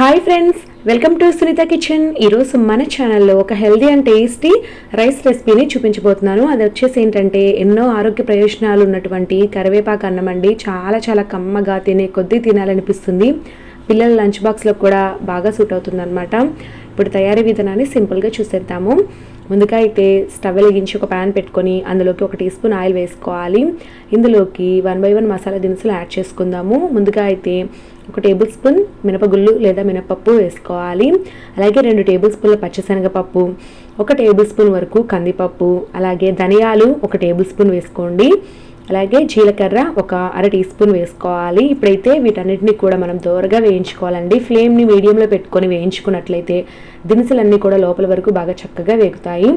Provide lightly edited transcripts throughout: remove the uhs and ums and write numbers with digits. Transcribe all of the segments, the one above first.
Hi friends, welcome to Sunita Kitchen. ఈరోజు మన ఛానల్లో ఒక హెల్దీ అండ్ టేస్టీ రైస్ రెసిపీని చూపించబోతున్నాను. అది వచ్చేసి ఏంటంటే ఎన్నో ఆరోగ్య ప్రయోజనాలు ఉన్నటువంటి కరివేపాకు అన్నం అండి. చాలా చాలా కమ్మగా తినే కొద్దీ తినాలనిపిస్తుంది. పిల్లల లంచ్ బాక్స్లో కూడా బాగా సూట్ అవుతుంది అనమాట. ఇప్పుడు తయారీ విధానాన్ని సింపుల్గా చూసేద్దాము. ముందుగా అయితే స్టవ్ వెలిగించి ఒక ప్యాన్ పెట్టుకొని అందులోకి 1 టీ స్పూన్ ఆయిల్ వేసుకోవాలి. ఇందులోకి 1 by 1 మసాలా దినుసులు యాడ్ చేసుకుందాము. ముందుగా అయితే 1 టేబుల్ స్పూన్ మినపగుళ్ళు లేదా మినపప్పు వేసుకోవాలి. అలాగే 2 టేబుల్ స్పూన్ల పచ్చిశనగపప్పు, 1 టేబుల్ స్పూన్ వరకు కందిపప్పు, అలాగే ధనియాలు 1 టేబుల్ స్పూన్ వేసుకోండి. అలాగే జీలకర్ర 1/2 టీ స్పూన్ వేసుకోవాలి. ఇప్పుడైతే వీటన్నిటిని కూడా మనం దోరగా వేయించుకోవాలండి. ఫ్లేమ్ని మీడియంలో పెట్టుకొని వేయించుకున్నట్లయితే దినుసులన్నీ కూడా లోపల వరకు బాగా చక్కగా వేగుతాయి.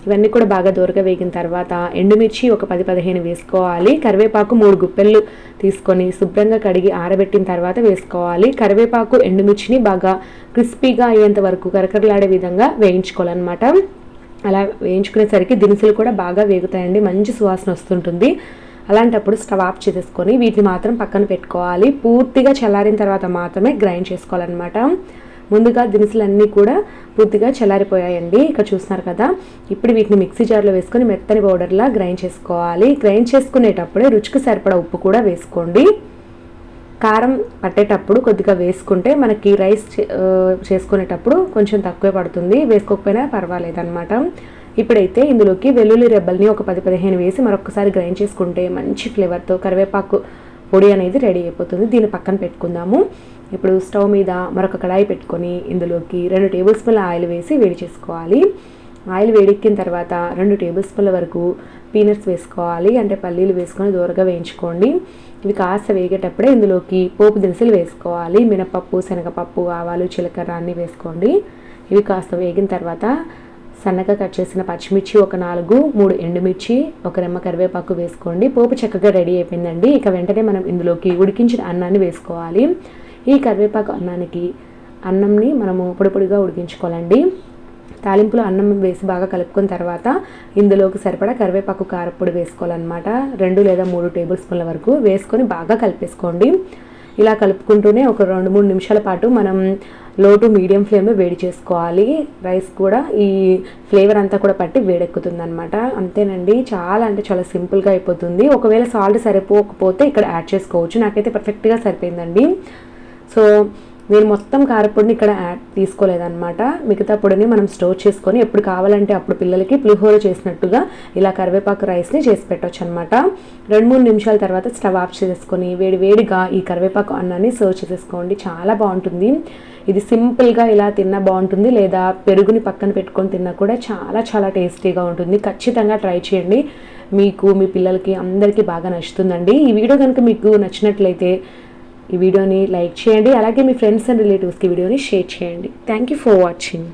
ఇవన్నీ కూడా బాగా దోరగా వేగిన తర్వాత ఎండుమిర్చి 10-15 వేసుకోవాలి. కరివేపాకు 3 గుప్పెళ్ళు తీసుకొని శుభ్రంగా కడిగి ఆరబెట్టిన తర్వాత వేసుకోవాలి. కరివేపాకు ఎండుమిర్చిని బాగా క్రిస్పీగా అయ్యేంత వరకు కరకరలాడే విధంగా వేయించుకోవాలన్నమాట. అలా వేయించుకునేసరికి దినుసులు కూడా బాగా వేగుతాయండి, మంచి సువాసన వస్తుంటుంది. అలాంటప్పుడు స్టవ్ ఆఫ్ చేసేసుకొని వీటిని మాత్రం పక్కన పెట్టుకోవాలి. పూర్తిగా చల్లారిన తర్వాత మాత్రమే గ్రైండ్ చేసుకోవాలన్నమాట. ముందుగా దినుసులన్నీ కూడా పూర్తిగా చల్లారిపోయాయండి. ఇక్కడ చూస్తున్నారు కదా. ఇప్పుడు వీటిని మిక్సీ జార్లో వేసుకొని మెత్తని పౌడర్లా గ్రైండ్ చేసుకోవాలి. గ్రైండ్ చేసుకునేటప్పుడే రుచికి సరిపడా ఉప్పు కూడా వేసుకోండి. కారం పట్టేటప్పుడు కొద్దిగా వేసుకుంటే మనకి రైస్ చేసుకునేటప్పుడు కొంచెం తక్కువే పడుతుంది, వేసుకోకపోయినా పర్వాలేదు అనమాట. ఇప్పుడైతే ఇందులోకి వెల్లుల్లి రెబ్బల్ని 10-15 వేసి మరొకసారి గ్రైండ్ చేసుకుంటే మంచి ఫ్లేవర్తో కరివేపాకు పొడి అనేది రెడీ అయిపోతుంది. దీన్ని పక్కన పెట్టుకుందాము. ఇప్పుడు స్టవ్ మీద మరొక కడాయి పెట్టుకొని ఇందులోకి 2 టేబుల్ స్పూన్ల ఆయిల్ వేసి వేడి చేసుకోవాలి. ఆయిల్ వేడెక్కిన తర్వాత 2 టేబుల్ స్పూన్ల వరకు పీనట్స్ వేసుకోవాలి. అంటే పల్లీలు వేసుకొని దూరగా వేయించుకోండి. ఇవి కాస్త వేగేటప్పుడే ఇందులోకి పోపు దినుసులు వేసుకోవాలి. మినపప్పు, శనగపప్పు, ఆవాలు, జీలకర్ర అన్నీ వేసుకోండి. ఇవి కాస్త వేగిన తర్వాత సన్నగా కట్ చేసిన పచ్చిమిర్చి 4, 3 ఎండుమిర్చి, 1 రెమ్మ కరివేపాకు వేసుకోండి. పోపు చక్కగా రెడీ అయిపోయిందండి. ఇక వెంటనే మనం ఇందులోకి ఉడికించిన అన్నాన్ని వేసుకోవాలి. ఈ కరివేపాకు అన్నంని మనము పొడిగా ఉడికించుకోవాలండి. తాలింపులో అన్నం వేసి బాగా కలుపుకున్న తర్వాత ఇందులోకి సరిపడా కరివేపాకు కారపొడి వేసుకోవాలన్నమాట. 2 లేదా 3 టేబుల్ స్పూన్ల వరకు వేసుకొని బాగా కలిపేసుకోండి. ఇలా కలుపుకుంటూనే ఒక 2-3 నిమిషాల పాటు మనం లో టు మీడియం ఫ్లేమ్లో వేడి చేసుకోవాలి. రైస్ కూడా ఈ ఫ్లేవర్ అంతా కూడా పట్టి వేడెక్కుతుంది అనమాట. అంతేనండి, చాలా అంటే చాలా సింపుల్గా అయిపోతుంది. ఒకవేళ సాల్ట్ సరిపోకపోతే ఇక్కడ యాడ్ చేసుకోవచ్చు. నాకైతే పర్ఫెక్ట్గా సరిపోయిందండి. సో నేను మొత్తం కారపొడిని ఇక్కడ తీసుకోలేదన్నమాట. మిగతా పొడిని మనం స్టోర్ చేసుకొని ఎప్పుడు కావాలంటే అప్పుడు పిల్లలకి పులిహోర చేసినట్టుగా ఇలా కరివేపాకు రైస్ని చేసి పెట్టవచ్చు అనమాట. 2-3 నిమిషాల తర్వాత స్టవ్ ఆఫ్ చేసుకొని వేడిగా ఈ కరివేపాకు అన్నాన్ని సర్వ్ చేసేసుకోండి. చాలా బాగుంటుంది. ఇది సింపుల్గా ఇలా తిన్నా బాగుంటుంది, లేదా పెరుగుని పక్కన పెట్టుకొని తిన్నా కూడా చాలా చాలా టేస్టీగా ఉంటుంది. ఖచ్చితంగా ట్రై చేయండి. మీకు, మీ పిల్లలకి అందరికీ బాగా నచ్చుతుందండి. ఈ వీడియో కనుక మీకు నచ్చినట్లయితే ఈ వీడియోని లైక్ చేయండి. అలాగే మీ ఫ్రెండ్స్ అండ్ రిలేటివ్స్కి వీడియోని షేర్ చేయండి. Thank you for watching.